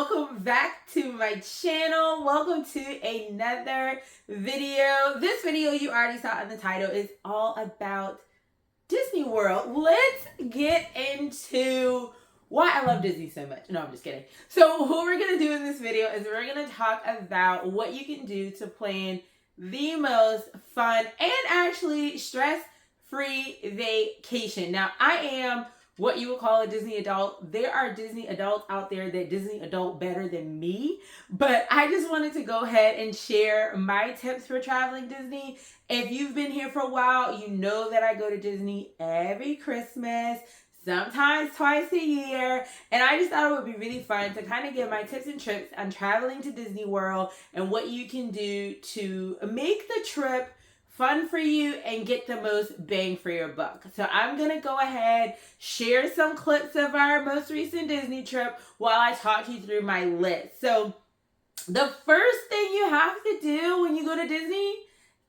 welcome back to my channel. Welcome to another video. This video, you already saw in the title, is all about Disney World. Let's get into why I love Disney so much. No, I'm just kidding. So what we're going to do in this video is we're going to talk about what you can do to plan the most fun and actually stress-free vacation. Now, I am what you would call a Disney adult. There are Disney adults out there that Disney adult better than me, but I just wanted to go ahead and share my tips for traveling Disney. If you've been here for a while, you know that I go to Disney every Christmas, sometimes twice a year, and I just thought it would be really fun to kind of give my tips and tricks on traveling to Disney World and what you can do to make the trip fun for you and get the most bang for your buck. So I'm going to go ahead, share some clips of our most recent Disney trip while I talk you through my list. So the first thing you have to do when you go to Disney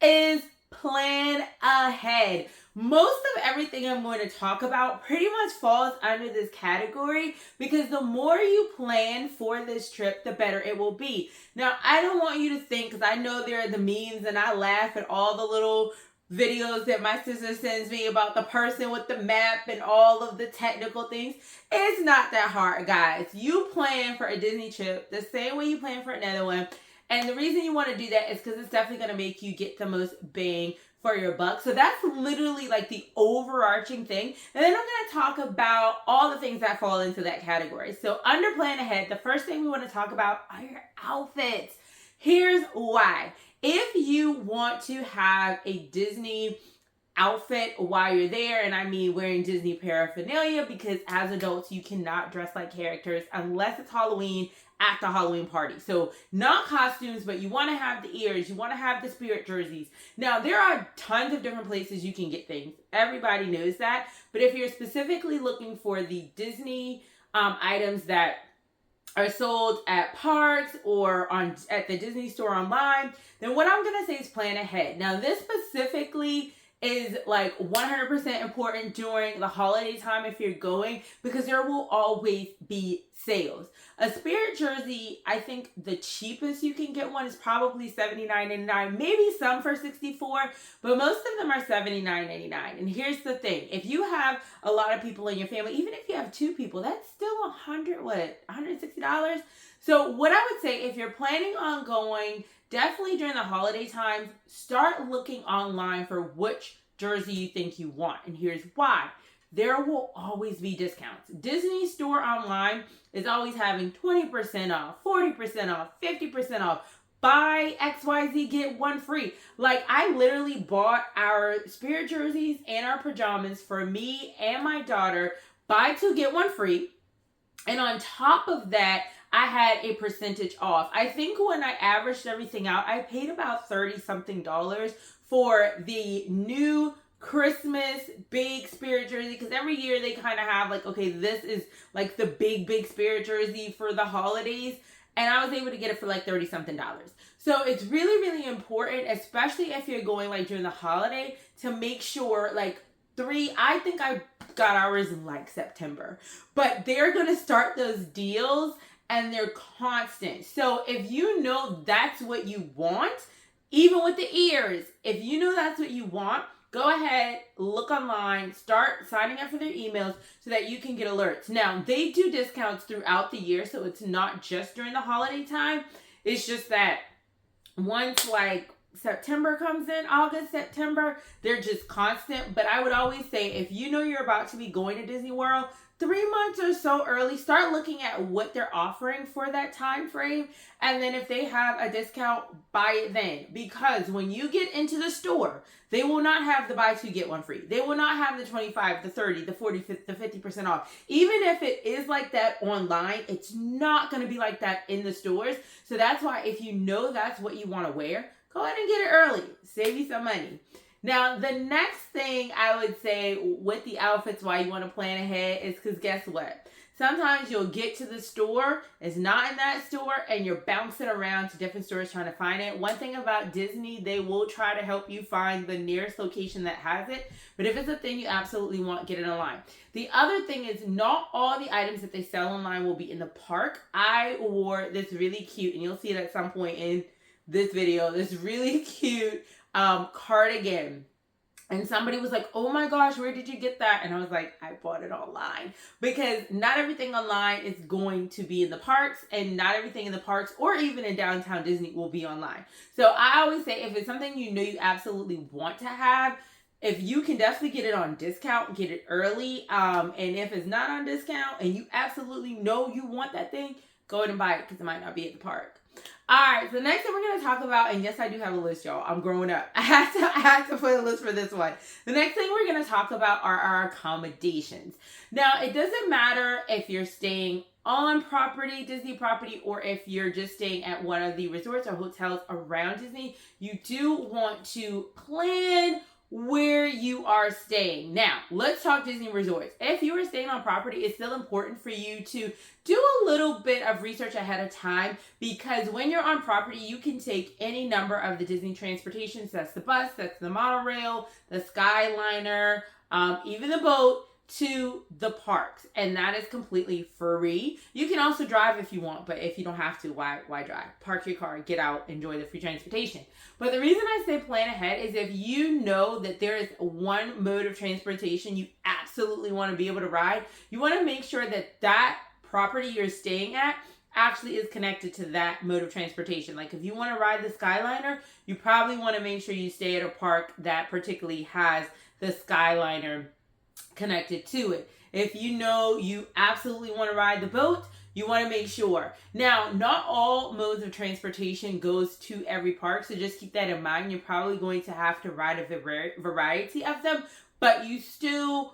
is plan ahead. Most of everything I'm going to talk about pretty much falls under this category because the more you plan for this trip, the better it will be. Now, I don't want you to think, because I know there are the memes and I laugh at all the little videos that my sister sends me about the person with the map and all of the technical things. It's not that hard, guys. You plan for a Disney trip the same way you plan for another one. And the reason you want to do that is because it's definitely going to make you get the most bang for your buck. So that's literally like the overarching thing. And then I'm going to talk about all the things that fall into that category. So under plan ahead, the first thing we want to talk about are your outfits. Here's why. If you want to have a Disney outfit while you're there, and I mean wearing Disney paraphernalia, because as adults you cannot dress like characters unless it's Halloween at the Halloween party. So not costumes, but you want to have the ears, you want to have the spirit jerseys. Now there are tons of different places you can get things. Everybody knows that. But if you're specifically looking for the Disney items that are sold at parks or at the Disney store online, then what I'm going to say is plan ahead. Now this specifically is like 100% important during the holiday time if you're going, because there will always be sales. A spirit jersey, I think the cheapest you can get one is probably $79.99, maybe some for $64, but most of them are $79.99. And here's the thing, if you have a lot of people in your family, even if you have two people, that's still $160. So what I would say, if you're planning on going, definitely during the holiday times, start looking online for which jersey you think you want. And here's why. There will always be discounts. Disney store online is always having 20% off, 40% off, 50% off. Buy XYZ, get one free. Like, I literally bought our spirit jerseys and our pajamas for me and my daughter. Buy two, get one free. And on top of that, I had a percentage off. I think when I averaged everything out, I paid about $30-something for the new Christmas big spirit jersey, because every year they kind of have like, okay, this is like the big spirit jersey for the holidays, and I was able to get it for like $30-something. So it's really important, especially if you're going like during the holiday, to make sure like I think I got ours in like September, but they're gonna start those deals and they're constant. So if you know that's what you want, even with the ears, if you know that's what you want, go ahead, look online, start signing up for their emails so that you can get alerts. Now, they do discounts throughout the year, so it's not just during the holiday time. It's just that once like September comes in, August, September, they're just constant. But I would always say, if you know you're about to be going to Disney World 3 months or so early, start looking at what they're offering for that time frame. And then if they have a discount, buy it then. Because when you get into the store, they will not have the buy two, get one free. They will not have the 25, the 30, the 40, the 50% off. Even if it is like that online, it's not going to be like that in the stores. So that's why if you know that's what you want to wear, go ahead and get it early. Save you some money. Now, the next thing I would say with the outfits, why you want to plan ahead, is because guess what? sometimes you'll get to the store, it's not in that store, and you're bouncing around to different stores trying to find it. One thing about Disney, they will try to help you find the nearest location that has it, but if it's a thing you absolutely want, get it online. The other thing is, not all the items that they sell online will be in the park. I wore this really cute, and you'll see it at some point in this video, this really cute cardigan. And somebody was like, oh my gosh, where did you get that? And I was like, I bought it online. Because not everything online is going to be in the parks, and not everything in the parks or even in downtown Disney will be online. So I always say, if it's something you know you absolutely want to have, if you can definitely get it on discount, get it early. And if it's not on discount and you absolutely know you want that thing, go ahead and buy it, because it might not be at the park. All right, so the next thing we're going to talk about, and yes, I do have a list, y'all. I'm growing up. I had to put a list for this one. The next thing we're going to talk about are our accommodations. Now, it doesn't matter if you're staying on property, Disney property, or if you're just staying at one of the resorts or hotels around Disney. You do want to plan where you are staying. Now, let's talk Disney resorts. If you are staying on property, it's still important for you to do a little bit of research ahead of time, because when you're on property, you can take any number of the Disney transportations. That's the bus, that's the monorail, the Skyliner, even the boat, to the parks, and that is completely free. You can also drive if you want, but if you don't have to, why drive? Park your car, get out, enjoy the free transportation. But the reason I say plan ahead is, if you know that there is one mode of transportation you absolutely want to be able to ride, you want to make sure that that property you're staying at actually is connected to that mode of transportation. Like, if you want to ride the Skyliner, you probably want to make sure you stay at a park that particularly has the Skyliner connected to it. If you know you absolutely want to ride the boat, you want to make sure. Now, not all modes of transportation goes to every park, so just keep that in mind. You're probably going to have to ride a variety of them, but you still,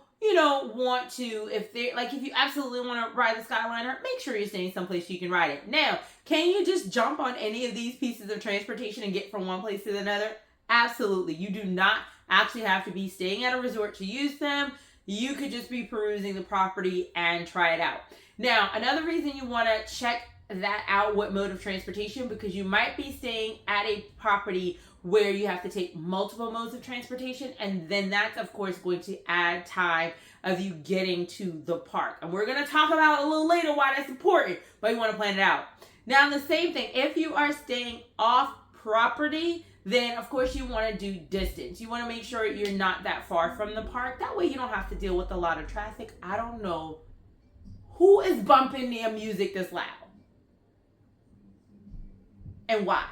want to, if you absolutely want to ride the Skyliner, make sure you're staying someplace you can ride it. Now, can you just jump on any of these pieces of transportation and get from one place to another? Absolutely. You do not actually have to be staying at a resort to use them. You could just be perusing the property and try it out. Now, another reason you want to check that out, what mode of transportation, because you might be staying at a property where you have to take multiple modes of transportation, and then that's, of course, going to add time of you getting to the park. And we're going to talk about a little later why that's important, but you want to plan it out. Now, the same thing, if you are staying off property, then of course you want to do distance. You want to make sure you're not that far from the park. That way you don't have to deal with a lot of traffic. I don't know who is bumping their music this loud and why.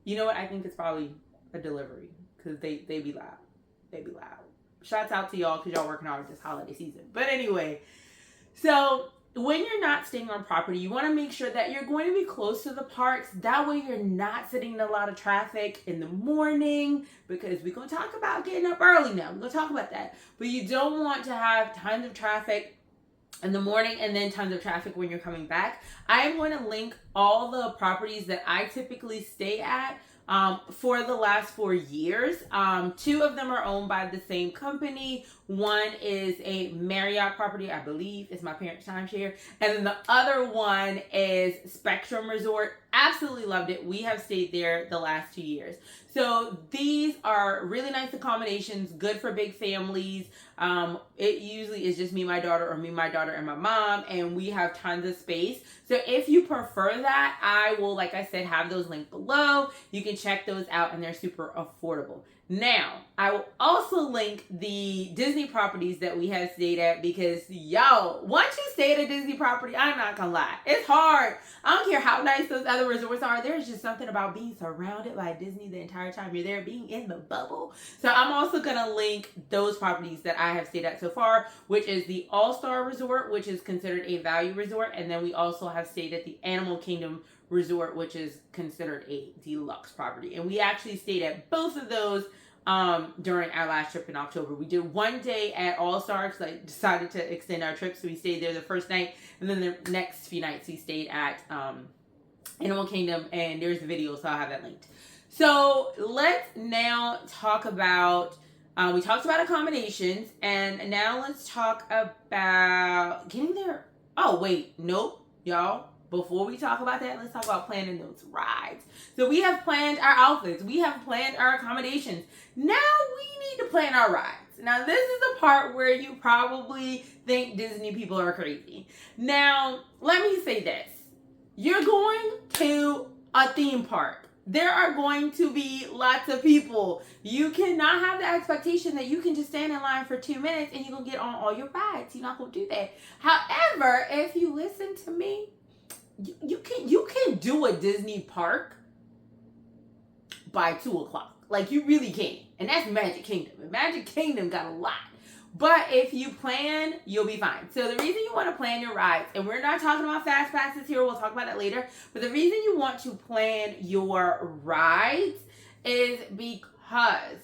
You know what? I think it's probably a delivery, because they be loud. They be loud. Shouts out to y'all, because y'all working hard this holiday season. But anyway, so when you're not staying on property, you want to make sure that you're going to be close to the parks. That way you're not sitting in a lot of traffic in the morning, because we're going to talk about getting up early now. We're going to talk about that. But you don't want to have tons of traffic in the morning and then tons of traffic when you're coming back. I am going to link all the properties that I typically stay at for the last 4 years. 2 of them are owned by the same company. One is a Marriott property, I believe. It's my parents' timeshare. And then the other one is Spectrum Resort. Absolutely loved it. We have stayed there the last 2 years. So these are really nice accommodations, good for big families. It usually is just me, my daughter, or me, my daughter, and my mom, and we have tons of space. So if you prefer that, I will, like I said, have those linked below. You can check those out, and they're super affordable. Now, I will also link the Disney properties that we have stayed at, because, yo, once you stay at a Disney property, I'm not gonna lie, it's hard. I don't care how nice those other resorts are. There's just something about being surrounded by Disney the entire time you're there, being in the bubble. So I'm also gonna link those properties that I have stayed at so far, which is the All-Star Resort, which is considered a value resort. And then we also have stayed at the Animal Kingdom Resort, which is considered a deluxe property. And we actually stayed at both of those during our last trip in October. We did one day at All-Star, because I decided to extend our trip, so we stayed there the first night, and then the next few nights we stayed at Animal Kingdom, and there's the video, so I'll have that linked. So let's now talk about We talked about accommodations, and now let's talk about getting there. Oh, wait, nope, y'all. Before we talk about that, let's talk about planning those rides. So we have planned our outfits. We have planned our accommodations. Now we need to plan our rides. Now this is the part where you probably think Disney people are crazy. Now, let me say this. You're going to a theme park. There are going to be lots of people. You cannot have the expectation that you can just stand in line for 2 minutes and you're going to get on all your rides. You're not going to do that. However, if you listen to me, you can do a Disney park by 2:00. Like, you really can. And that's Magic Kingdom. And Magic Kingdom got a lot. But if you plan, you'll be fine. So the reason you want to plan your rides, and we're not talking about fast passes here, we'll talk about that later, but the reason you want to plan your rides is because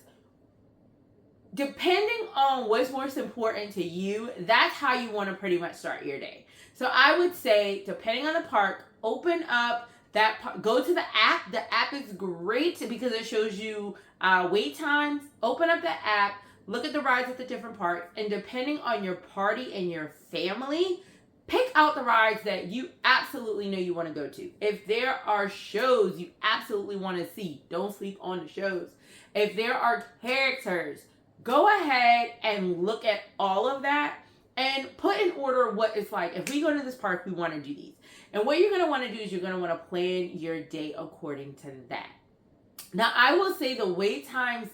depending on what's most important to you, that's how you want to pretty much start your day. So I would say, depending on the park, open up that go to the app. The app is great because it shows you wait times. Open up the app. Look at the rides at the different parks, and depending on your party and your family, pick out the rides that you absolutely know you want to go to. If there are shows you absolutely want to see, don't sleep on the shows. If there are characters, go ahead and look at all of that and put in order what it's like. If we go to this park, we want to do these. And what you're going to want to do is you're going to want to plan your day according to that. Now, I will say the wait times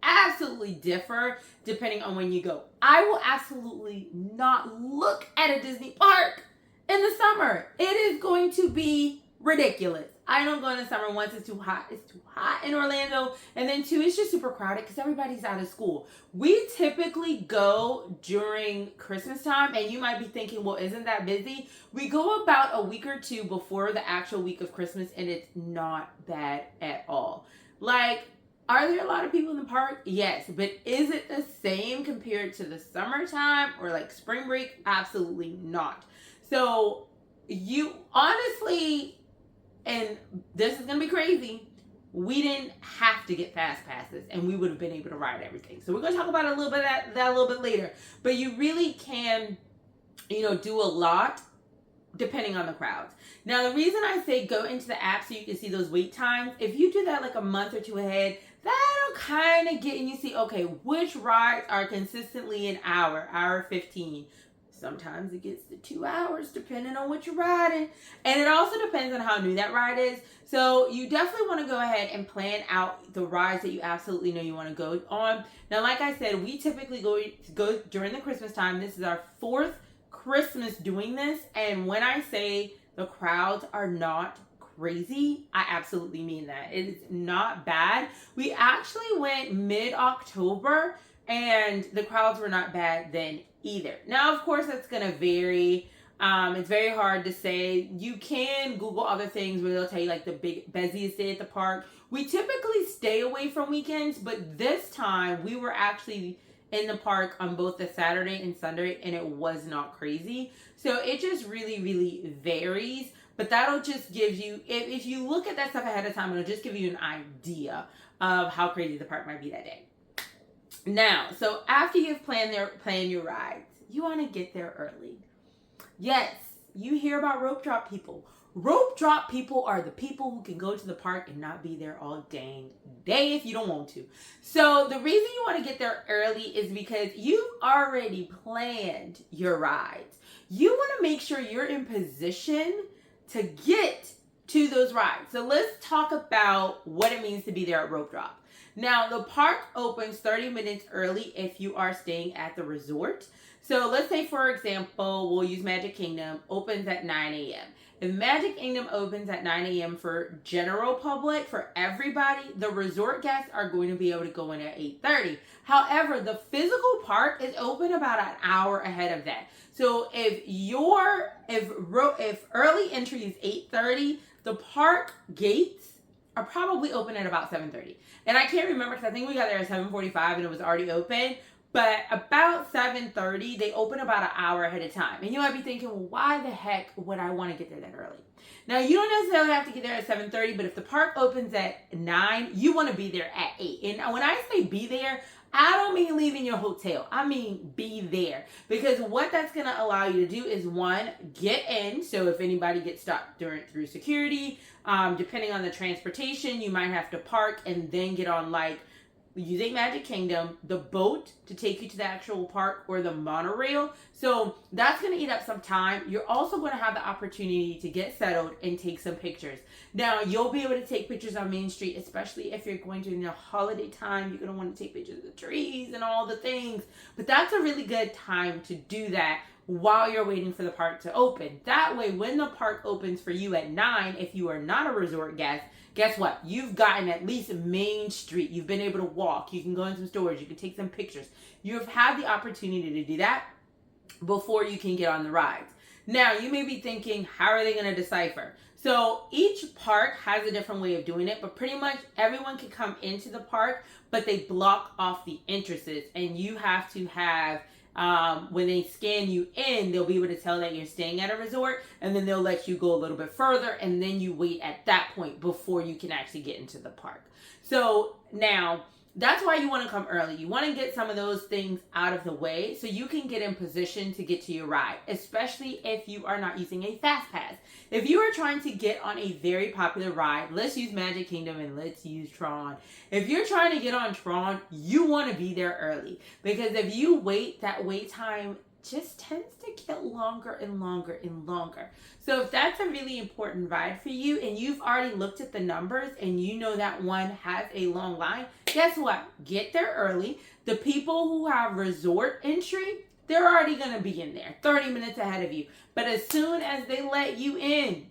absolutely differ depending on when you go. I will absolutely not look at a Disney park in the summer. It is going to be ridiculous. I don't go in the summer. Once, it's too hot. It's too hot in Orlando. And then two, it's just super crowded because everybody's out of school. We typically go during Christmas time, and you might be thinking, well, isn't that busy? We go about a week or two before the actual week of Christmas, and it's not bad at all. Like, are there a lot of people in the park? Yes. But is it the same compared to the summertime or like spring break? Absolutely not. So you honestly, and this is going to be crazy, we didn't have to get fast passes and we would have been able to ride everything. So we're going to talk about a little bit of that a little bit later. But you really can, do a lot depending on the crowds. Now, the reason I say go into the app so you can see those wait times, if you do that like a month or two ahead, that'll kind of get, and you see, okay, which rides are consistently an hour 15. Sometimes it gets to 2 hours depending on what you're riding. And it also depends on how new that ride is. So you definitely want to go ahead and plan out the rides that you absolutely know you want to go on. Now, like I said, we typically go during the Christmas time. This is our 4th Christmas doing this. And when I say the crowds are not crazy, I absolutely mean that. It is not bad. We actually went mid-October and the crowds were not bad then either. Now, of course, that's going to vary. It's very hard to say. You can Google other things where they'll tell you like the busiest day at the park. We typically stay away from weekends, but this time we were actually in the park on both the Saturday and Sunday, and it was not crazy. So it just really, really varies. But that'll just give you, if you look at that stuff ahead of time, it'll just give you an idea of how crazy the park might be that day. Now, so after you've planned your rides, you want to get there early. Yes, you hear about rope drop people. Rope drop people are the people who can go to the park and not be there all dang day if you don't want to. So the reason you want to get there early is because you've already planned your rides. You want to make sure you're in position to get to those rides. So let's talk about what it means to be there at rope drop. Now, the park opens 30 minutes early if you are staying at the resort. So let's say, for example, we'll use Magic Kingdom, opens at 9 a.m. If Magic Kingdom opens at 9 a.m. for general public, for everybody, the resort guests are going to be able to go in at 8:30. However, the physical park is open about an hour ahead of that. So if early entry is 8:30, the park gates are probably open at about 7:30. And I can't remember because I think we got there at 7:45 and it was already open. But about 7:30, they open about an hour ahead of time. And you might be thinking, well, why the heck would I want to get there that early? Now, you don't necessarily have to get there at 7:30, but if the park opens at 9, you want to be there at 8. And when I say be there, I don't mean leaving your hotel. I mean be there. Because what that's going to allow you to do is, one, get in. So if anybody gets stopped through security, depending on the transportation, you might have to park and then get on, like, using Magic Kingdom, the boat to take you to the actual park, or the monorail. So that's going to eat up some time. You're also going to have the opportunity to get settled and take some pictures. Now, you'll be able to take pictures on Main Street, especially if you're going during the holiday time. You're going to want to take pictures of the trees and all the things. But that's a really good time to do that while you're waiting for the park to open. That way, when the park opens for you at 9, if you are not a resort guest, guess what? You've gotten at least Main Street. You've been able to walk. You can go in some stores. You can take some pictures. You've had the opportunity to do that before you can get on the rides. Now, you may be thinking, how are they going to decipher? So each park has a different way of doing it, but pretty much everyone can come into the park, but they block off the entrances, and you have to have, when they scan you in, they'll be able to tell that you're staying at a resort, and then they'll let you go a little bit further, and then you wait at that point before you can actually get into the park. So now, that's why you want to come early. You want to get some of those things out of the way so you can get in position to get to your ride, especially if you are not using a fast pass. If you are trying to get on a very popular ride, let's use Magic Kingdom and let's use Tron. If you're trying to get on Tron, you want to be there early, because if you wait, that wait time just tends to get longer and longer and longer. So if that's a really important ride for you and you've already looked at the numbers and you know that one has a long line, guess what? Get there early. The people who have resort entry, they're already going to be in there 30 minutes ahead of you. But as soon as they let you in,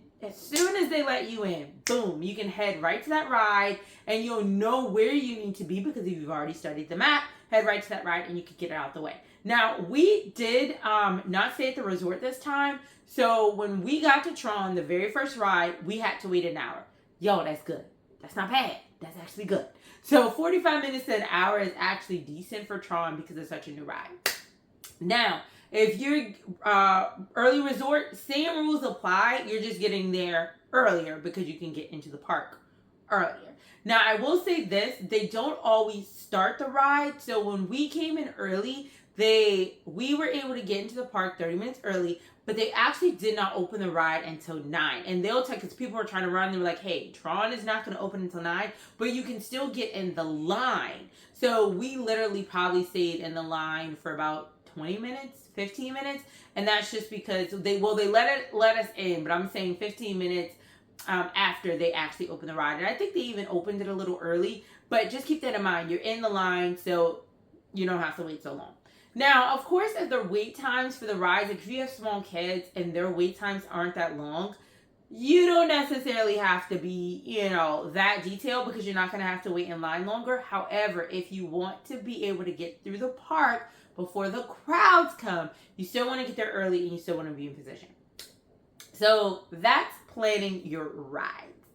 boom, you can head right to that ride, and you'll know where you need to be because you've already studied the map. Head right to that ride and you can get it out the way. Now, we did not stay at the resort this time. So when we got to Tron, the very first ride, we had to wait an hour. Yo, that's good. That's not bad. That's actually good. So 45 minutes to an hour is actually decent for Tron because it's such a new ride. Now, if you're early resort, same rules apply. You're just getting there earlier because you can get into the park earlier. Now, I will say this, they don't always start the ride. So when we came in early, we were able to get into the park 30 minutes early, but they actually did not open the ride until 9. And they'll tell, because people were trying to run, they were like, hey, Tron is not going to open until 9, but you can still get in the line. So we literally probably stayed in the line for about 20 minutes, 15 minutes. And that's just because they let us in, but I'm saying 15 minutes after they actually opened the ride. And I think they even opened it a little early, but just keep that in mind. You're in the line, so you don't have to wait so long. Now, of course, if the wait times for the rides, like if you have small kids and their wait times aren't that long, you don't necessarily have to be, that detailed, because you're not going to have to wait in line longer. However, if you want to be able to get through the park before the crowds come, you still want to get there early and you still want to be in position. So that's planning your rides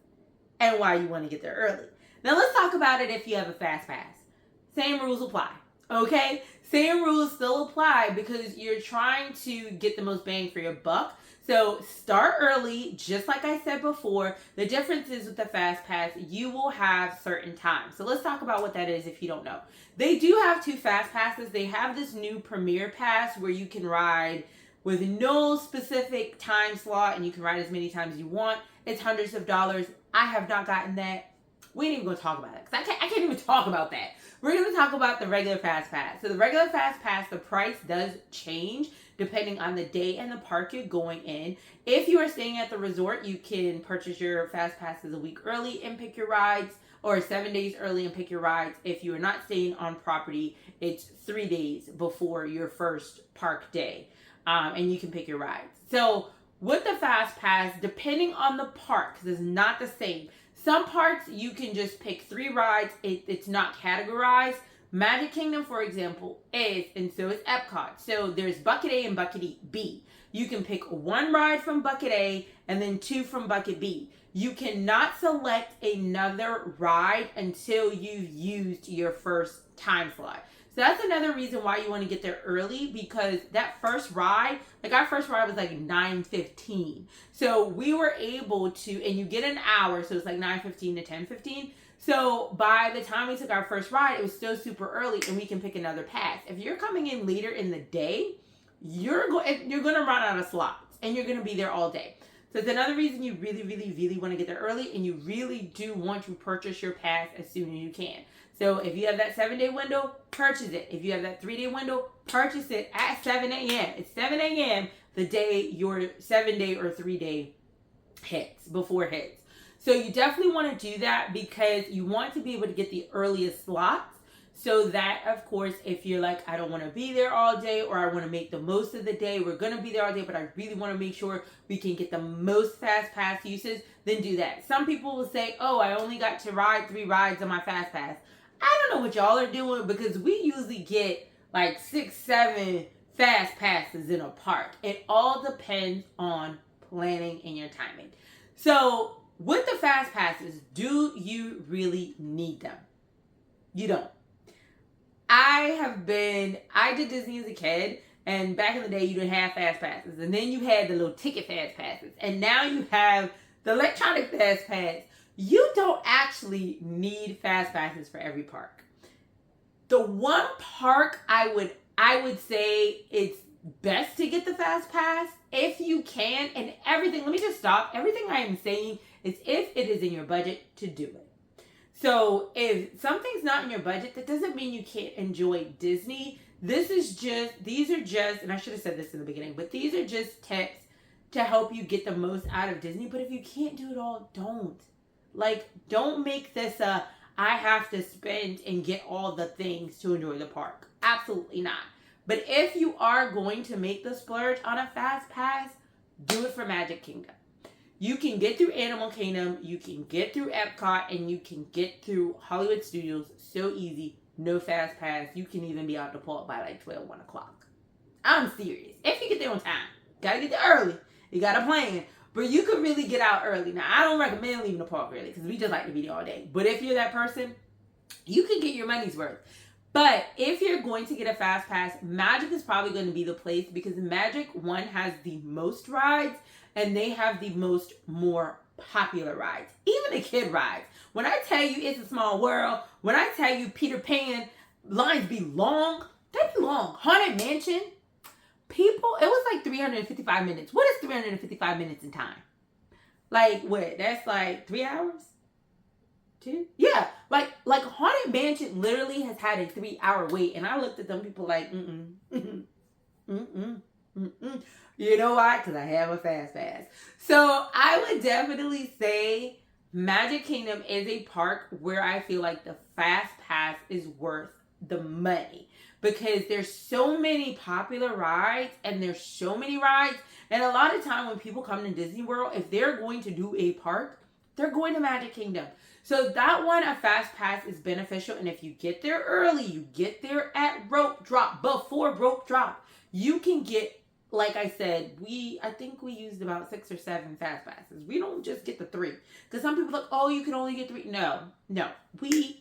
and why you want to get there early. Now let's talk about it if you have a fast pass. Same rules apply, okay? Same rules still apply because you're trying to get the most bang for your buck. So start early, just like I said before. The difference is with the fast pass, you will have certain times. So let's talk about what that is if you don't know. They do have 2 fast passes. They have this new Premier Pass where you can ride with no specific time slot and you can ride as many times as you want. It's hundreds of dollars. I have not gotten that. We ain't even going to talk about it because I can't even talk about that. We're going to talk about the regular fast pass. So the regular fast pass, the price does change depending on the day and the park you're going in. If you are staying at the resort, you can purchase your fast passes a week early and pick your rides, or 7 days early and pick your rides. If you are not staying on property, it's 3 days before your first park day, and you can pick your rides. So with the fast pass, depending on the park, because it's not the same. Some parks you can just pick 3 rides. It's not categorized. Magic Kingdom, for example, is, and so is Epcot. So there's Bucket A and Bucket B. You can pick 1 ride from Bucket A and then 2 from Bucket B. You cannot select another ride until you've used your first time slot. So that's another reason why you want to get there early, because that first ride, like our first ride was like 9:15. So we were able to, and you get an hour, so it's like 9:15 to 10:15. So by the time we took our first ride, it was still super early and we can pick another pass. If you're coming in later in the day, you're going to run out of slots and you're going to be there all day. So it's another reason you really, really, really want to get there early, and you really do want to purchase your pass as soon as you can. So if you have that 7-day window, purchase it. If you have that 3-day window, purchase it at 7 a.m. It's 7 a.m. the day your 7-day or 3-day before it hits. So you definitely want to do that because you want to be able to get the earliest slots. So that, of course, if you're like, I don't want to be there all day, or I want to make the most of the day, we're going to be there all day, but I really want to make sure we can get the most fast pass uses, then do that. Some people will say, oh, I only got to ride 3 rides on my fast pass. I don't know what y'all are doing, because we usually get like 6, 7 fast passes in a park. It all depends on planning and your timing. So with the fast passes, do you really need them? You don't. I did Disney as a kid, and back in the day you didn't have fast passes, and then you had the little ticket fast passes, and now you have the electronic fast pass. You don't actually need fast passes for every park. The one park I would say it's best to get the fast pass if you can, and everything, let me just stop. Everything I am saying is if it is in your budget to do it. So if something's not in your budget, that doesn't mean you can't enjoy Disney. These are just, and I should have said this in the beginning, but these are just tips to help you get the most out of Disney. But if you can't do it all, don't. Don't make this I have to spend and get all the things to enjoy the park. Absolutely not. But if you are going to make the splurge on a fast pass, do it for Magic Kingdom. You can get through Animal Kingdom, you can get through Epcot, and you can get through Hollywood Studios so easy, no fast pass. You can even be out the park by like 12, 1 o'clock. I'm serious. If you get there on time. Gotta get there early. You gotta plan. But you could really get out early. Now, I don't recommend leaving the park early because we just like to be there all day. But if you're that person, you can get your money's worth. But if you're going to get a fast pass, Magic is probably going to be the place because Magic, one, has the most rides, and they have the more popular rides. Even the kid rides. When I tell you It's a Small World, when I tell you Peter Pan, lines be long. They be long. Haunted Mansion, it was like 355 minutes. What is 355 minutes in time? Like what? That's like 3 hours? 2? Yeah. Like Haunted Mansion literally has had a 3-hour wait, and I looked at them people like, You know why? Because I have a fast pass. So I would definitely say Magic Kingdom is a park where I feel like the fast pass is worth the money. Because there's so many popular rides, and there's so many rides. And a lot of time when people come to Disney World, if they're going to do a park, they're going to Magic Kingdom. So that one, a fast pass is beneficial. And if you get there early, you get there at rope drop, before rope drop, you can get, like I said, I think we used about 6 or 7 fast passes. We don't just get the 3. Because some people are like, oh, you can only get 3. No, we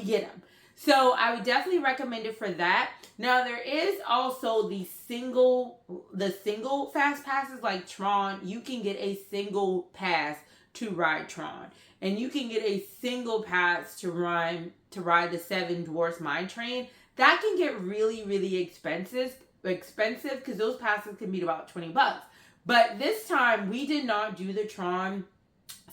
get them. So I would definitely recommend it for that. Now there is also the single fast passes like Tron. You can get a single pass to ride Tron. And you can get a single pass to ride the Seven Dwarfs Mine Train. That can get really, really expensive because those passes can be about $20. But this time we did not do the Tron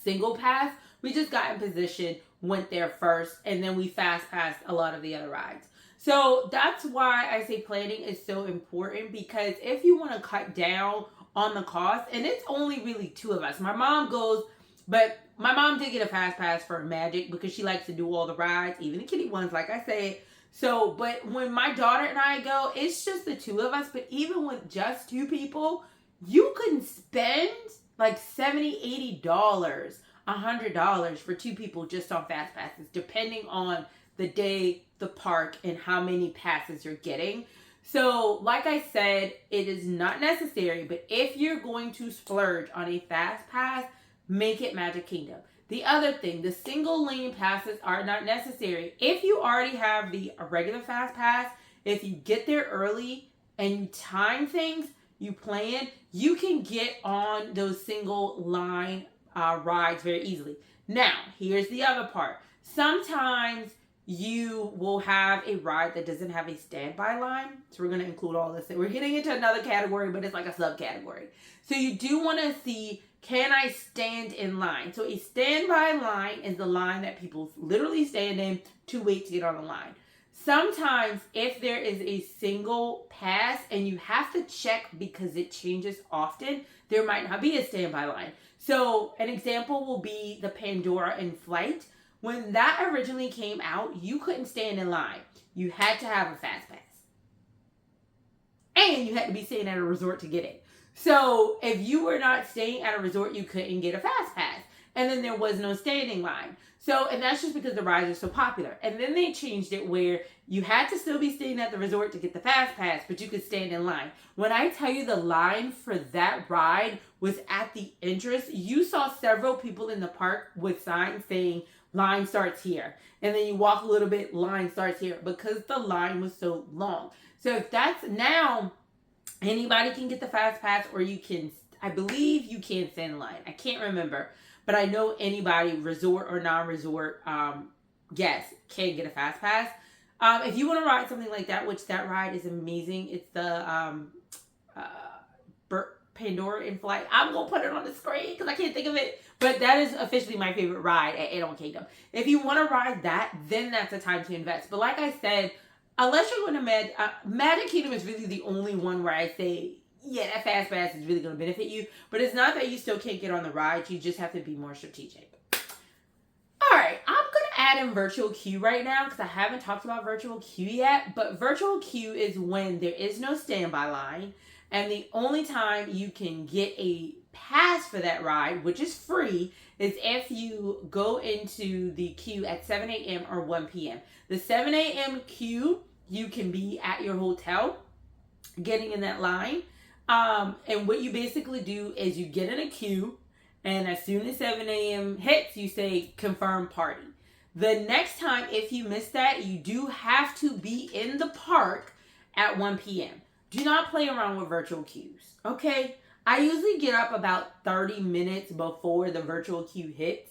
single pass. We just got in position, went there first, and then we fast passed a lot of the other rides. So that's why I say planning is so important, because if you want to cut down on the cost, and it's only really 2 of us. My mom goes, but my mom did get a fast pass for Magic because she likes to do all the rides, even the kiddie ones, like I said. So, but when my daughter and I go, it's just the 2 of us. But even with just 2 people, you can spend like $70, $80, $100 for 2 people just on fast passes, depending on the day, the park, and how many passes you're getting. So, like I said, it is not necessary, but if you're going to splurge on a fast pass, make it Magic Kingdom. The other thing, the single lane passes are not necessary. If you already have the regular fast pass, if you get there early and you time things, you plan, you can get on those single line rides very easily. Now, here's the other part. Sometimes you will have a ride that doesn't have a standby line. So we're going to include all this. We're getting into another category, but it's like a subcategory. So you do want to see, can I stand in line? So a standby line is the line that people literally stand in to wait to get on the line. Sometimes if there is a single pass and you have to check because it changes often, there might not be a standby line. So an example will be the Pandora in Flight. When that originally came out, you couldn't stand in line. You had to have a fast pass. And you had to be staying at a resort to get it. So if you were not staying at a resort, you couldn't get a fast pass. And then there was no standing line. So, and that's just because the rides are so popular. And then they changed it where you had to still be staying at the resort to get the fast pass, but you could stand in line. When I tell you the line for that ride was at the entrance, you saw several people in the park with signs saying, line starts here. And then you walk a little bit, line starts here, because the line was so long. So if that's now, anybody can get the fast pass, or you can, I believe you can stand in line. I can't remember, but I know anybody, resort or non-resort, guests can get a fast pass. If you want to ride something like that, which that ride is amazing. It's the Pandora in Flight. I'm going to put it on the screen because I can't think of it. But that is officially my favorite ride at Animal Kingdom. If you want to ride that, then that's a time to invest. But like I said, unless you're going to Magic Kingdom is really the only one where I say, yeah, that fast pass is really going to benefit you. But it's not that you still can't get on the ride. You just have to be more strategic. All right, I'm going to add in virtual queue right now because I haven't talked about virtual queue yet. But virtual queue is when there is no standby line. And the only time you can get a pass for that ride, which is free, is if you go into the queue at 7 a.m. or 1 p.m. The 7 a.m. queue, you can be at your hotel getting in that line. And what you basically do is you get in a queue, and as soon as 7 a.m. hits, you say confirm party. The next time, if you miss that, you do have to be in the park at 1 p.m. Do not play around with virtual queues, okay? I usually get up about 30 minutes before the virtual queue hits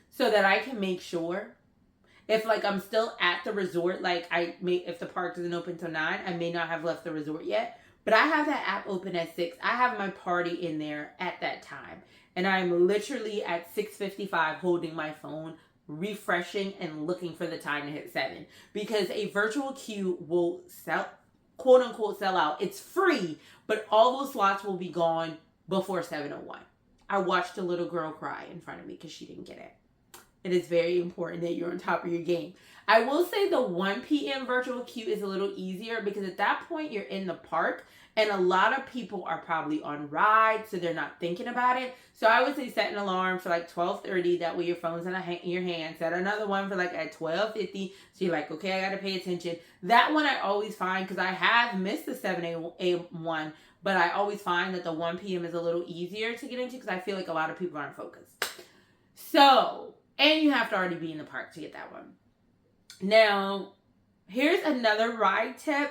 so that I can make sure. If like I'm still at the resort, like if the park isn't open till 9, I may not have left the resort yet. But I have that app open at 6. I have my party in there at that time. And I'm literally at 6:55 holding my phone, refreshing and looking for the time to hit 7. Because a virtual queue will quote unquote sell out. It's free, but all those slots will be gone before 7:01. I watched a little girl cry in front of me because she didn't get it. It is very important that you're on top of your game. I will say the 1 p.m. virtual queue is a little easier because at that point you're in the park and a lot of people are probably on rides, so they're not thinking about it. So I would say set an alarm for like 12:30. That way your phone's in your hand. Set another one for like at 12:50. So you're like, okay, I got to pay attention. That one I always find, because I have missed the 7 a.m. one, but I always find that the 1 p.m. is a little easier to get into because I feel like a lot of people aren't focused. So, and you have to already be in the park to get that one. Now, here's another ride tip.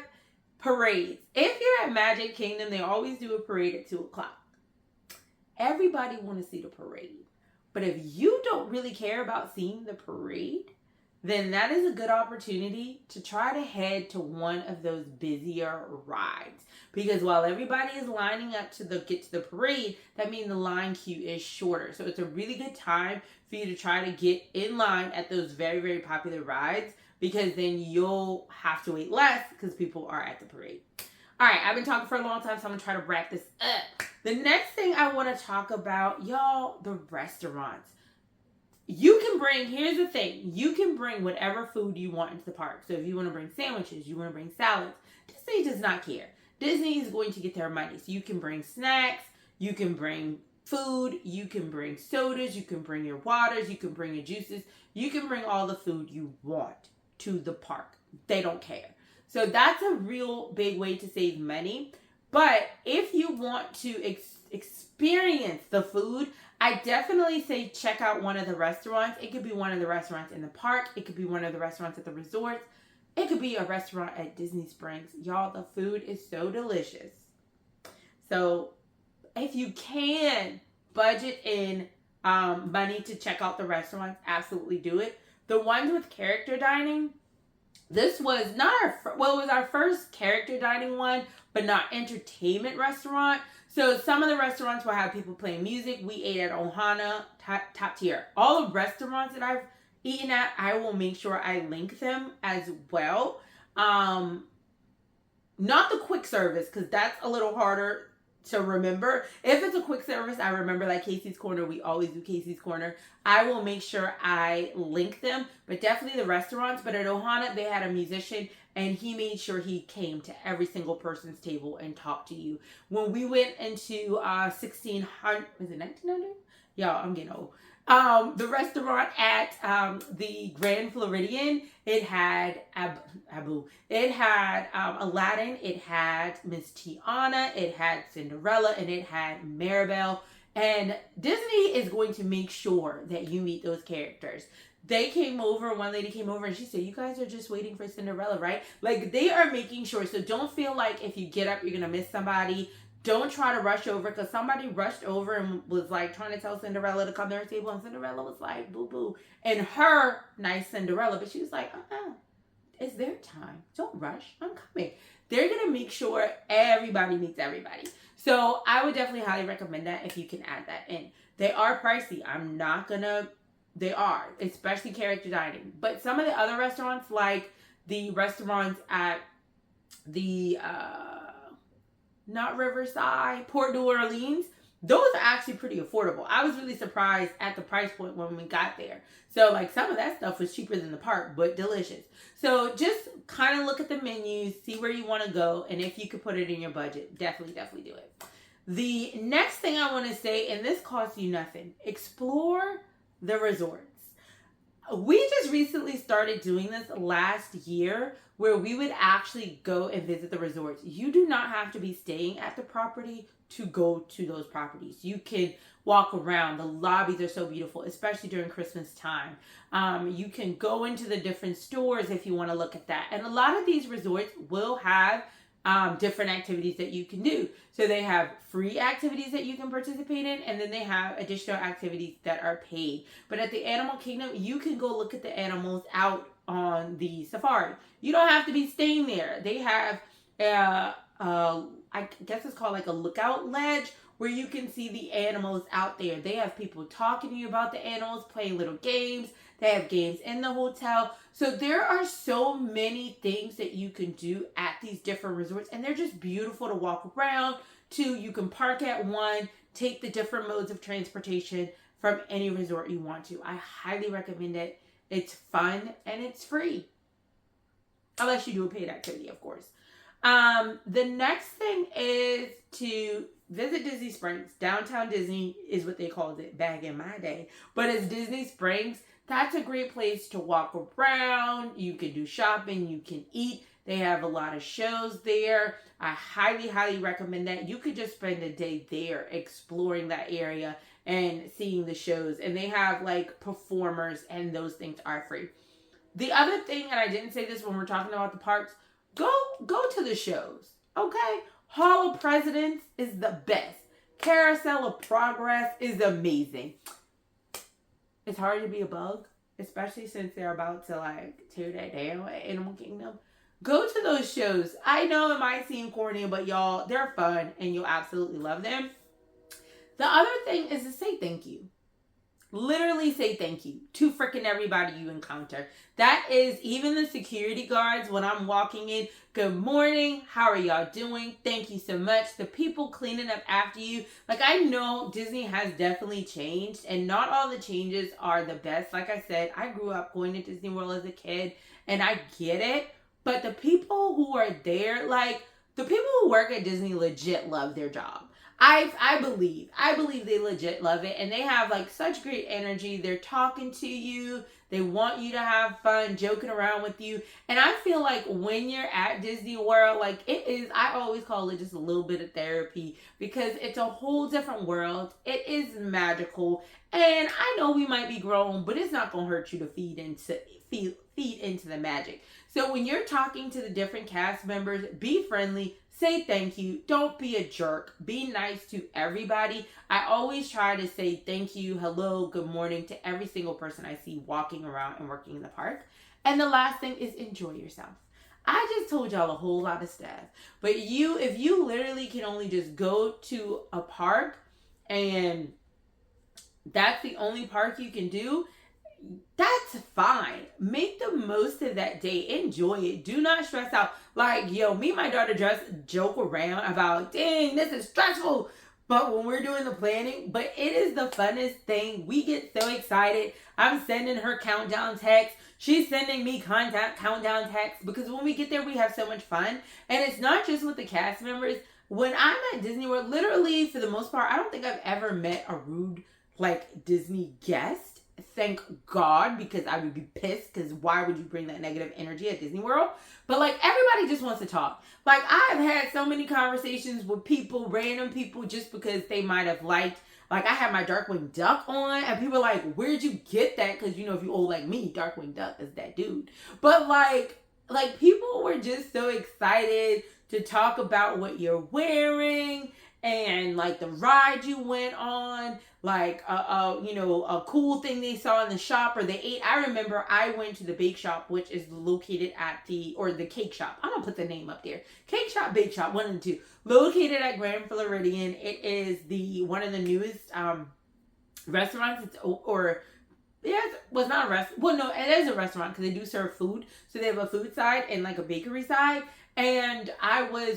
Parades. If you're at Magic Kingdom, they always do a parade at 2 o'clock. Everybody want to see the parade. But if you don't really care about seeing the parade, then that is a good opportunity to try to head to one of those busier rides. Because while everybody is lining up to get to the parade, that means the line queue is shorter. So it's a really good time for you to try to get in line at those very, very popular rides, because then you'll have to wait less because people are at the parade. All right, I've been talking for a long time, so I'm going to try to wrap this up. The next thing I want to talk about, y'all, the restaurants. You can bring, here's the thing, you can bring whatever food you want into the park. So if you want to bring sandwiches, you want to bring salads, Disney does not care. Disney is going to get their money. So you can bring snacks, you can bring food, you can bring sodas, you can bring your waters, you can bring your juices, you can bring all the food you want to the park. They don't care. So that's a real big way to save money. But if you want to experience the food, I definitely say check out one of the restaurants. It could be one of the restaurants in the park. It could be one of the restaurants at the resorts. It could be a restaurant at Disney Springs. Y'all, the food is so delicious. So if you can, budget in money to check out the restaurants, absolutely do it. The ones with character dining, this was not it was our first character dining one, but not entertainment restaurant. So some of the restaurants will have people playing music. We ate at Ohana, top tier. All the restaurants that I've eaten at, I will make sure I link them as well. Not the quick service, because that's a little harder to remember. If it's a quick service, I remember like Casey's Corner. We always do Casey's Corner. I will make sure I link them, but definitely the restaurants. But at Ohana, they had a musician, and he made sure he came to every single person's table and talked to you. When we went into 1600, was it 1900? Y'all, I'm getting old. The restaurant at the Grand Floridian, it had it had Aladdin, it had Miss Tiana, it had Cinderella, and it had Maribel. And Disney is going to make sure that you meet those characters. They came over, one lady came over and she said, you guys are just waiting for Cinderella, right? Like, they are making sure. So don't feel like if you get up, you're going to miss somebody. Don't try to rush over, because somebody rushed over and was like trying to tell Cinderella to come to her table, and Cinderella was like, boo boo. And her, nice Cinderella, but she was like, it's their time. Don't rush. I'm coming. They're going to make sure everybody meets everybody. So I would definitely highly recommend that if you can add that in. They are pricey. They are, especially character dining. But some of the other restaurants, like the restaurants at the, not Riverside, Port New Orleans, those are actually pretty affordable. I was really surprised at the price point when we got there. So like some of that stuff was cheaper than the park, but delicious. So just kind of look at the menus, see where you want to go, and if you could put it in your budget, definitely do it. The next thing I want to say, and this costs you nothing, explore the resorts. We just recently started doing this last year, where we would actually go and visit the resorts. You do not have to be staying at the property to go to those properties. You can walk around. The lobbies are so beautiful, especially during Christmas time. You can go into the different stores if you want to look at that. And a lot of these resorts will have different activities that you can do. So they have free activities that you can participate in, and then they have additional activities that are paid. But at the Animal Kingdom, you can go look at the animals out on the safari. You don't have to be staying there. They have I guess it's called like a lookout ledge, where you can see the animals out there. They have people talking to you about the animals, playing little games. They have games in the hotel. So there are so many things that you can do at these different resorts, and they're just beautiful to walk around to. You can park at one, take the different modes of transportation from any resort you want to. I highly recommend it. It's fun and it's free. Unless you do a paid activity, of course. The next thing is to visit Disney Springs. Downtown Disney is what they called it back in my day. But it's Disney Springs. That's a great place to walk around. You can do shopping. You can eat. They have a lot of shows there. I highly recommend that. You could just spend a day there exploring that area and seeing the shows. And they have like performers, and those things are free. The other thing, and I didn't say this when we're talking about the parks, go to the shows, okay? Hall of Presidents is the best. Carousel of Progress is amazing. It's hard to be a bug, especially since they're about to like tear that down at Animal Kingdom. Go to those shows. I know it might seem corny, but y'all, they're fun and you'll absolutely love them. The other thing is to say thank you. Literally say thank you to freaking everybody you encounter. That is even the security guards when I'm walking in. Good morning. How are y'all doing? Thank you so much. The people cleaning up after you. Like, I know Disney has definitely changed, and not all the changes are the best. Like I said, I grew up going to Disney World as a kid, and I get it. But the people who are there, like, the people who work at Disney legit love their job. I believe they legit love it, and they have like such great energy. They're talking to you. They want you to have fun, joking around with you. And I feel like when you're at Disney World, like it is, I always call it just a little bit of therapy, because it's a whole different world. It is magical. And I know we might be grown, but it's not gonna hurt you to feed into the magic. So when you're talking to the different cast members, be friendly, say thank you, don't be a jerk, be nice to everybody. I always try to say thank you, hello, good morning to every single person I see walking around and working in the park. And the last thing is enjoy yourself. I just told y'all a whole lot of stuff. But if you literally can only just go to a park and that's the only park you can do, that's fine. Make the most of that day. Enjoy it. Do not stress out. Like, yo, me and my daughter just joke around about, dang, this is stressful. But when we're doing the planning, but it is the funnest thing. We get so excited. I'm sending her countdown texts. She's sending me countdown texts because when we get there, we have so much fun. And it's not just with the cast members. When I'm at Disney World, literally, for the most part, I don't think I've ever met a rude, like, Disney guest. Thank God, because I would be pissed, because why would you bring that negative energy at Disney World? But like, everybody just wants to talk. Like, I've had so many conversations with people, random people, just because they might have liked, like, I had my Darkwing Duck on, and people are like, where'd you get that? Because, you know, if you old like me, Darkwing Duck is that dude. But like people were just so excited to talk about what you're wearing and like the ride you went on, like you know, a cool thing they saw in the shop or they ate. I remember I went to the bake shop, which is located at the cake shop. I'm gonna put the name up there. Cake shop, bake shop, one and two. Located at Grand Floridian. It is the one of the newest restaurants. Was not a restaurant. Well, no, it is a restaurant because they do serve food. So they have a food side and like a bakery side. And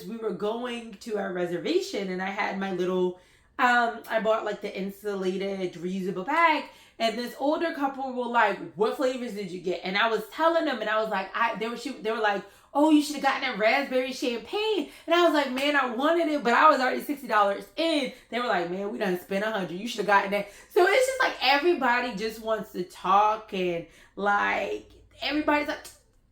we were going to our reservation and I had my little, I bought like the insulated reusable bag. And this older couple were like, what flavors did you get? And I was telling them and I was like, they were like, oh, you should have gotten that raspberry champagne. And I was like, man, I wanted it, but I was already $60 in. They were like, man, we done spent $100. You should have gotten that. So it's just like everybody just wants to talk and like everybody's like,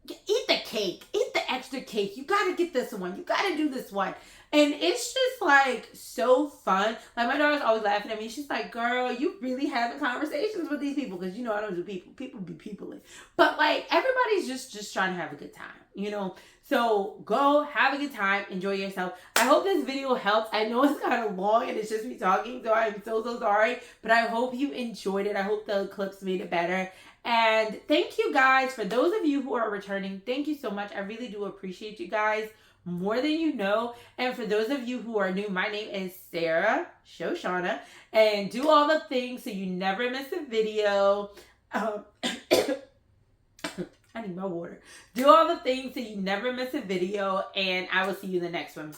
eat the cake, eat the extra cake. You got to get this one. You got to do this one. And it's just like so fun. Like my daughter's always laughing at me. She's like, girl, you really having conversations with these people. Because you know I don't do people. People be peopling. But like everybody's just trying to have a good time, you know. So go have a good time. Enjoy yourself. I hope this video helps. I know it's kind of long and it's just me talking. So I'm so sorry. But I hope you enjoyed it. I hope the clips made it better. And thank you guys. For those of you who are returning, thank you so much. I really do appreciate you guys more than you know. And for those of you who are new, my name is Sarah Sho'Shanna, and do all the things so you never miss a video. I need my water. Do all the things so you never miss a video, and I will see you in the next one.